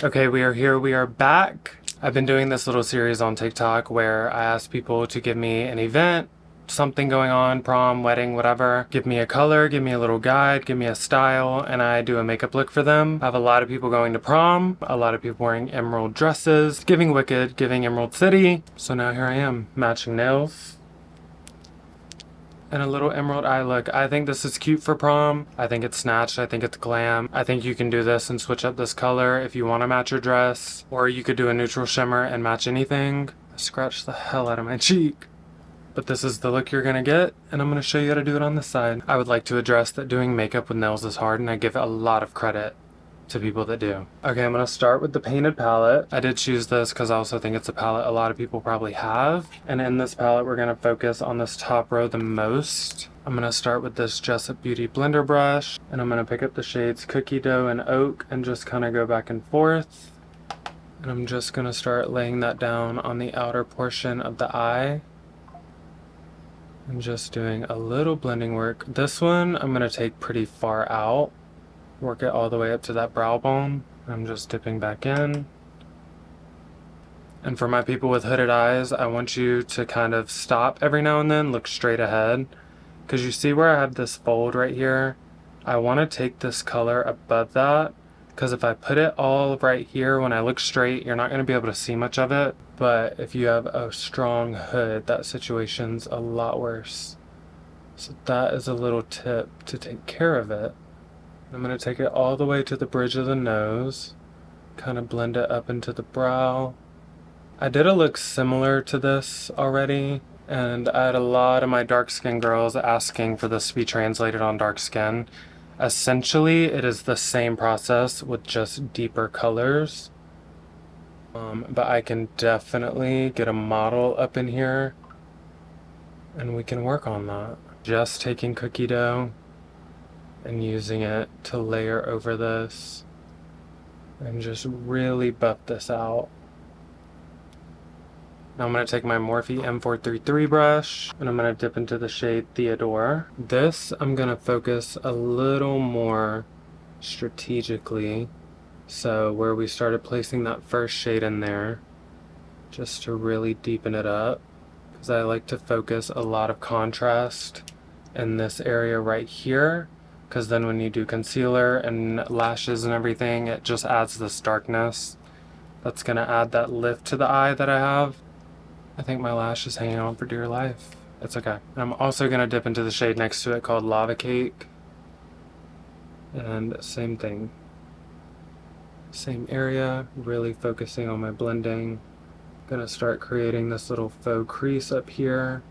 Okay, we are here, we are back. I've been doing this little series on TikTok where I ask people to give me an event, something going on, prom, wedding, whatever. Give me a color, give me a little guide, give me a style, and I do a makeup look for them. I have a lot of people going to prom, a lot of people wearing emerald dresses, giving Wicked, giving Emerald City. So now here I am, matching nails and a little emerald eye look. I think this is cute for prom. I think it's Snatched. I think it's glam. I think you can do this and switch up this color if you want to match your dress. Or you could do a neutral shimmer and match anything. I scratched the hell out of my cheek. But this is the look you're gonna get, and I'm gonna show you how to do it on this side. I would like to address that doing makeup with nails is hard, and I give a lot of credit to people that do. Okay, I'm gonna start with the painted palette. I did choose this because I also think it's a palette a lot of people probably have. And in this palette, we're gonna focus on this top row the most. I'm gonna start with this Jessup Beauty blender brush, and I'm gonna pick up the shades Cookie Dough and Oak and just kind of go back and forth. And I'm just gonna start laying that down on the outer portion of the eye. And just doing a little blending work. This one, I'm gonna take pretty far out. Work it all the way up to that brow bone. I'm just dipping back in. And for my people with hooded eyes, I want you to kind of stop every now and then, look straight ahead. Because you see where I have this fold right here? I want to take this color above that. Because if I put it all right here, when I look straight, you're not going to be able to see much of it. But if you have a strong hood, that situation's a lot worse. So that is a little tip to take care of it. I'm going to take it all the way to the bridge of the nose, kind of blend it up into the brow. I did a look similar to this already, and I had a lot of my dark skin girls asking for this to be translated on dark skin. Essentially, it is the same process with just deeper colors, but I can definitely get a model up in here, and we can work on that. Just taking cookie dough and using it to layer over this and just really buff this out. Now I'm going to take my Morphe M433 brush and I'm going to dip into the shade Theodore. This I'm going to focus a little more strategically. So where we started placing that first shade in there, just to really deepen it up, because I like to focus a lot of contrast in this area right here. Because then when you do concealer and lashes and everything, it just adds this darkness. That's going to add that lift to the eye that I have. I think my lash is hanging on for dear life. It's okay. And I'm also going to dip into the shade next to it called Lava Cake. And same thing. Same area, really focusing on my blending. Going to start creating this little faux crease up here.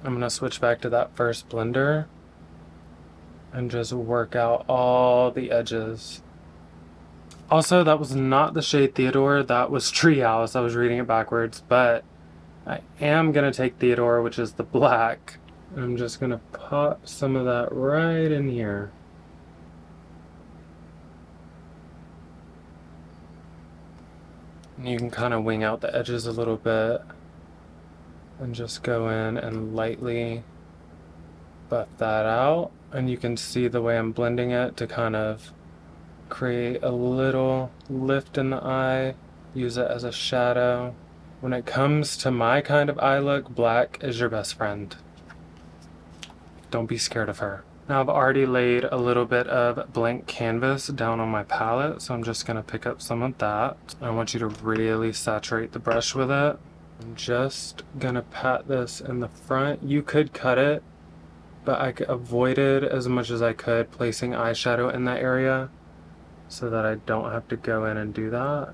I'm going to switch back to that first blender and just work out all the edges. Also, that was not the shade Theodore, that was Treehouse. I was reading it backwards, but I am going to take Theodore, which is the black, and I'm just going to pop some of that right in here. And you can kind of wing out the edges a little bit. And just go in and lightly buff that out. And you can see the way I'm blending it to kind of create a little lift in the eye. Use it as a shadow. When it comes to my kind of eye look, black is your best friend. Don't be scared of her. Now I've already laid a little bit of blank canvas down on my palette, so I'm just going to pick up some of that. I want you to really saturate the brush with it. I'm just gonna pat this in the front. You could cut it, but I avoided as much as I could placing eyeshadow in that area so that I don't have to go in and do that.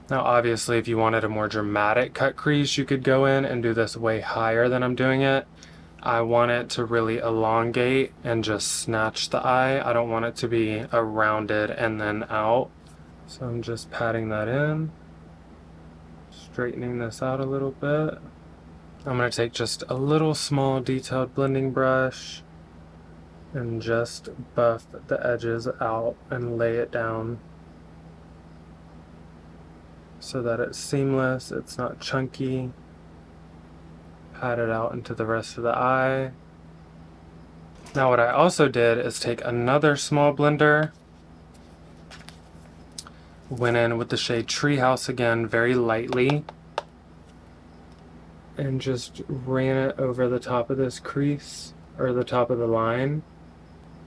Now obviously if you wanted a more dramatic cut crease, you could go in and do this way higher than I'm doing it. I want it to really elongate and just snatch the eye. I don't want it to be a rounded and then out. So I'm just patting that in. Straightening this out a little bit. I'm going to take just a little small detailed blending brush and just buff the edges out and lay it down so that it's seamless, it's not chunky. Pat it out into the rest of the eye. Now what I also did is take another small blender, went in with the shade Treehouse again very lightly, and just ran it over the top of this crease, or the top of the line,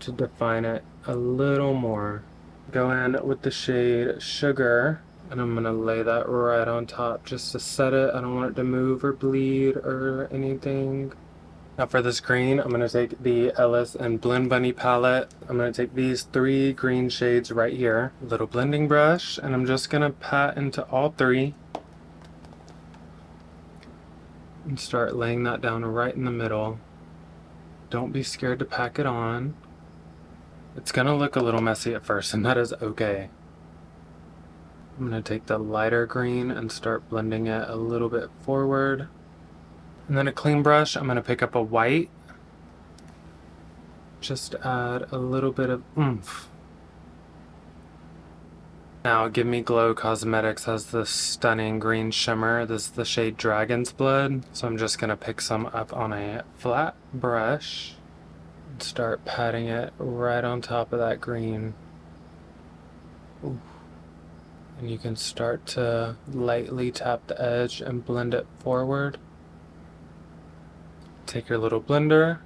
to define it a little more. Go in with the shade Sugar, and I'm gonna lay that right on top just to set it. I don't want it to move or bleed or anything. Now for this green, I'm gonna take the Ellis and Blend Bunny palette. I'm gonna take these 3 green shades right here, little blending brush, and I'm just gonna pat into all 3 and start laying that down right in the middle. Don't be scared to pack it on. It's gonna look a little messy at first, and that is okay. I'm gonna take the lighter green and start blending it a little bit forward. And then a clean brush, I'm gonna pick up a white. Just add a little bit of oomph. Now Give Me Glow Cosmetics has this stunning green shimmer. This is the shade Dragon's Blood. So I'm just gonna pick some up on a flat brush and start patting it right on top of that green. Ooh. And you can start to lightly tap the edge and blend it forward. Take your little blender,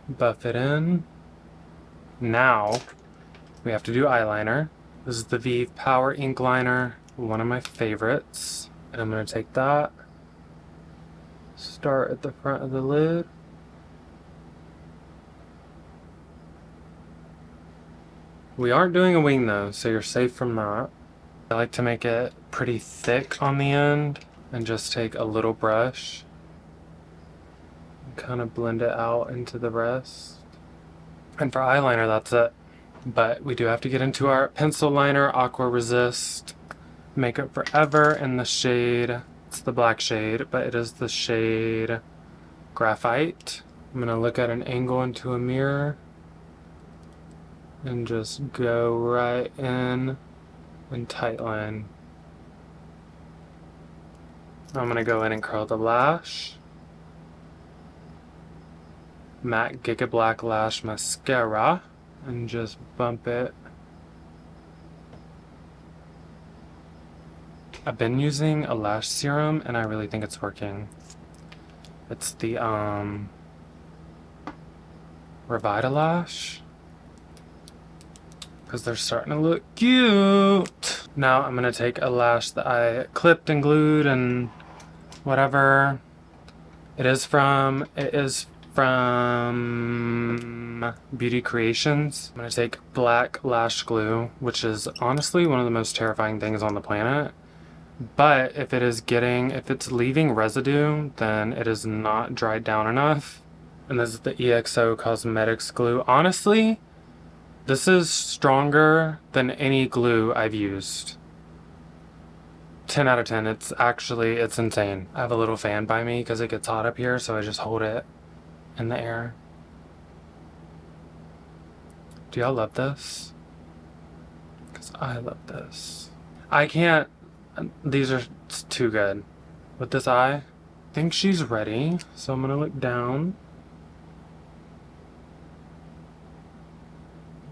buff it in. Now we have to do eyeliner. This is the Vive Power Ink Liner, one of my favorites. And I'm gonna take that, start at the front of the lid. We aren't doing a wing though, so you're safe from that. I like to make it pretty thick on the end and just take a little brush and kind of blend it out into the rest. And for eyeliner, that's it. But we do have to get into our pencil liner, Aqua Resist Makeup Forever in the shade, it's the black shade, but it is the shade Graphite. I'm gonna look at an angle into a mirror and just go right in and tight line. I'm gonna go in and curl the lash. MAC Giga Black Lash Mascara, and just bump it. I've been using a lash serum and I really think it's working. It's the Revitalash, because they're starting to look cute. Now I'm gonna take a lash that I clipped and glued and whatever. It is from Beauty Creations. I'm gonna take black lash glue, which is honestly one of the most terrifying things on the planet. But if it's leaving residue, then it is not dried down enough. And this is the EXO Cosmetics glue. Honestly, this is stronger than any glue I've used. 10 out of 10. It's insane. I have a little fan by me because it gets hot up here, so I just hold it in the air. Do y'all love this? Because I love this. I can't, these are too good. With this eye, I think she's ready, so I'm gonna look down.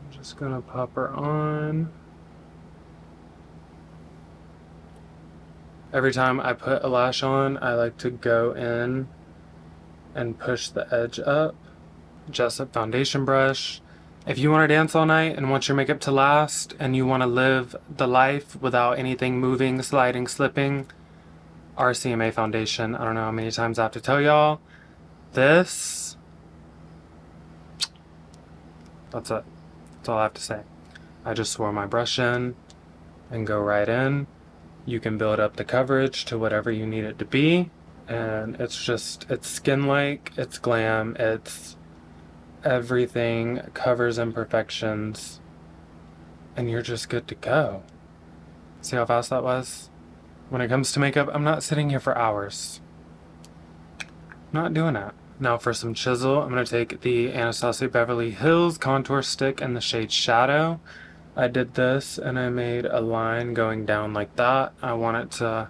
I'm just gonna pop her on. Every time I put a lash on, I like to go in and push the edge up. Jessup foundation brush. If you want to dance all night and want your makeup to last and you want to live the life without anything moving, sliding, slipping, RCMA foundation. I don't know how many times I have to tell y'all. This, that's it. That's all I have to say. I just swirl my brush in and go right in. You can build up the coverage to whatever you need it to be. And it's skin-like, it's glam, it's everything, covers imperfections, and you're just good to go. See how fast that was? When it comes to makeup, I'm not sitting here for hours. Not doing that. Now for some chisel, I'm going to take the Anastasia Beverly Hills contour stick in the shade Shadow. I did this and I made a line going down like that. I want it to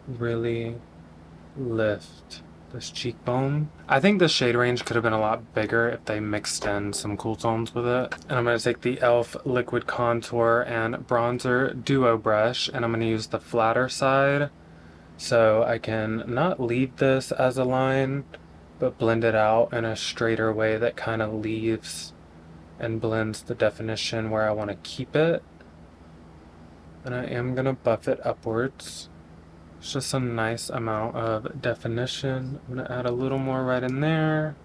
really lift this cheekbone. I think the shade range could have been a lot bigger if they mixed in some cool tones with it. And I'm going to take the e.l.f. Liquid Contour and Bronzer Duo brush, and I'm going to use the flatter side so I can not leave this as a line, but blend it out in a straighter way that kind of leaves and blends the definition where I want to keep it. And I am going to buff it upwards. It's just a nice amount of definition. I'm going to add a little more right in there.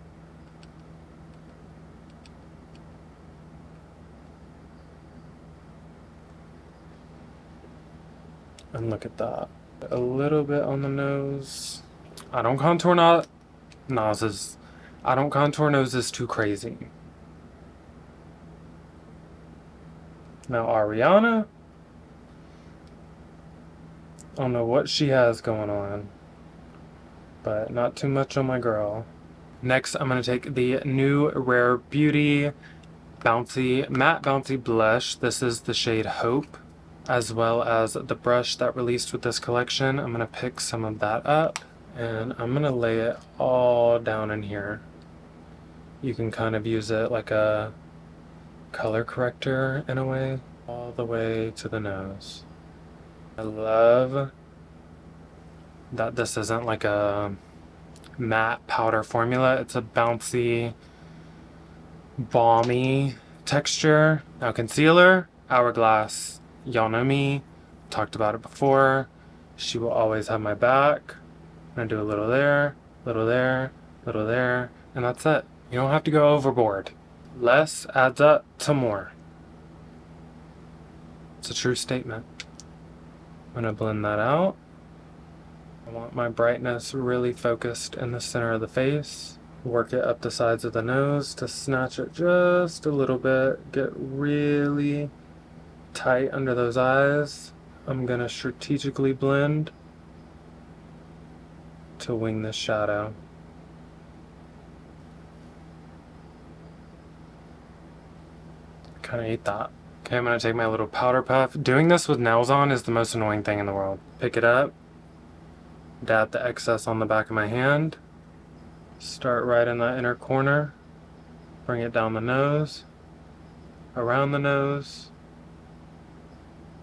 And look at that. A little bit on the nose. I don't contour noses. I don't contour noses too crazy. Now Ariana, I don't know what she has going on, but not too much on my girl. Next, I'm going to take the new Rare Beauty Matte Bouncy Blush. This is the shade Hope, as well as the brush that released with this collection. I'm going to pick some of that up, and I'm going to lay it all down in here. You can kind of use it like a color corrector in a way, all the way to the nose. I love that this isn't like a matte powder formula. It's a bouncy, balmy texture. Now concealer, Hourglass. Y'all know me, talked about it before. She will always have my back. I'm gonna do a little there, little there, little there, and that's it. You don't have to go overboard. Less adds up to more. It's a true statement. I'm gonna blend that out. I want my brightness really focused in the center of the face. Work it up the sides of the nose to snatch it just a little bit. Get really tight under those eyes. I'm gonna strategically blend to wing this shadow. Kinda ate that. Okay, I'm gonna take my little powder puff. Doing this with nails on is the most annoying thing in the world. Pick it up, dab the excess on the back of my hand, start right in that inner corner, bring it down the nose, around the nose,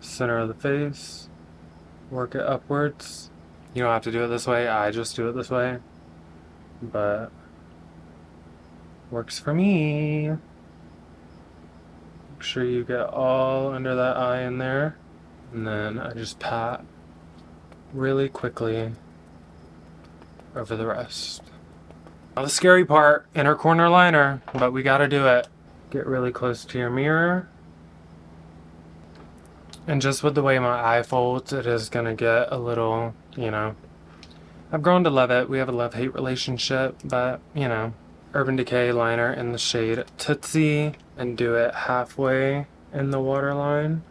center of the face, work it upwards. You don't have to do it this way, I just do it this way, but works for me. Make sure you get all under that eye in there, and then I just pat really quickly over the rest. Now the scary part, inner corner liner, but we gotta do it. Get really close to your mirror. And just with the way my eye folds, it is gonna get a little, you know, I've grown to love it. We have a love-hate relationship, but, you know, Urban Decay liner in the shade Tootsie, and do it halfway in the waterline.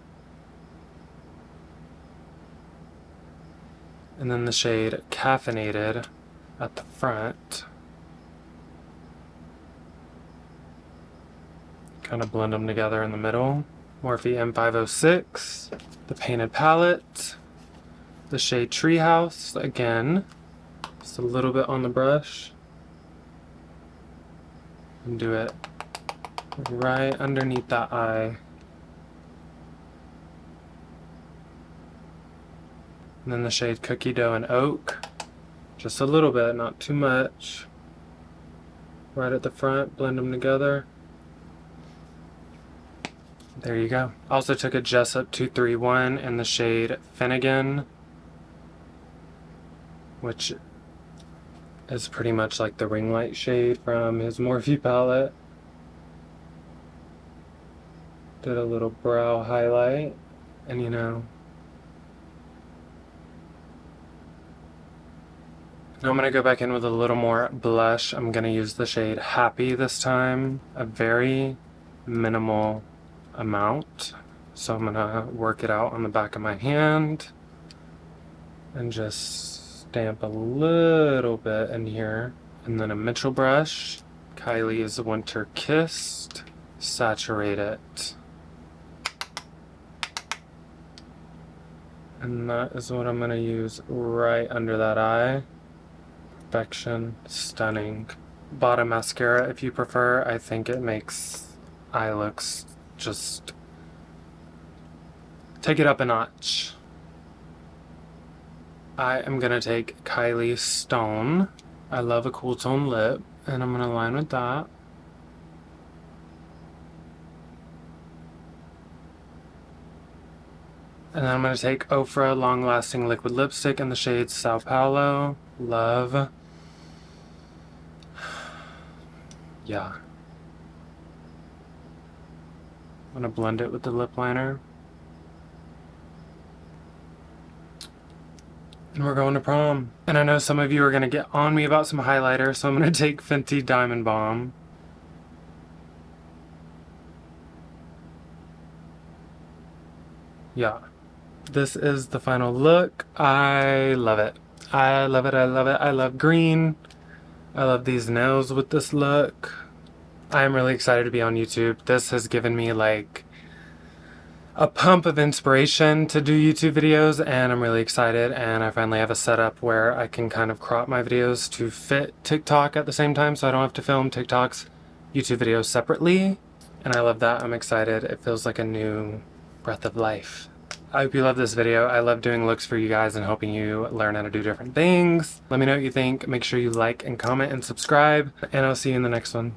And then the shade Caffeinated at the front. Kind of blend them together in the middle. Morphe M506, the Painted Palette, the shade Treehouse, again, just a little bit on the brush, and do it right underneath that eye. And then the shade Cookie Dough and Oak, just a little bit, not too much. Right at the front, blend them together. There you go. Also took a Jessup 231 in the shade Finnegan, which is pretty much like the ring light shade from his Morphe palette. Did a little brow highlight, and you know, now I'm going to go back in with a little more blush. I'm going to use the shade Happy this time, a very minimal amount. So I'm going to work it out on the back of my hand and just stamp a little bit in here. And then a Mitchell brush, Kylie's Winter Kissed, saturate it. And that is what I'm going to use right under that eye. perfection. Stunning. Bottom mascara if you prefer. I think it makes eye looks just take it up a notch. I am gonna take Kylie Stone. I love a cool tone lip, and I'm gonna line with that. And then I'm gonna take Ofra Long Lasting Liquid Lipstick in the shade Sao Paulo. Love. Yeah. I'm gonna blend it with the lip liner. And we're going to prom. And I know some of you are gonna get on me about some highlighter, so I'm gonna take Fenty Diamond Bomb. Yeah. This is the final look. I love it. I love it, I love it. I love green. I love these nails with this look. I'm really excited to be on YouTube. This has given me like a pump of inspiration to do YouTube videos, and I'm really excited, and I finally have a setup where I can kind of crop my videos to fit TikTok at the same time, so I don't have to film TikTok's YouTube videos separately, and I love that. I'm excited. It feels like a new breath of life. I hope you love this video. I love doing looks for you guys and helping you learn how to do different things. Let me know what you think. Make sure you like and comment and subscribe, and I'll see you in the next one.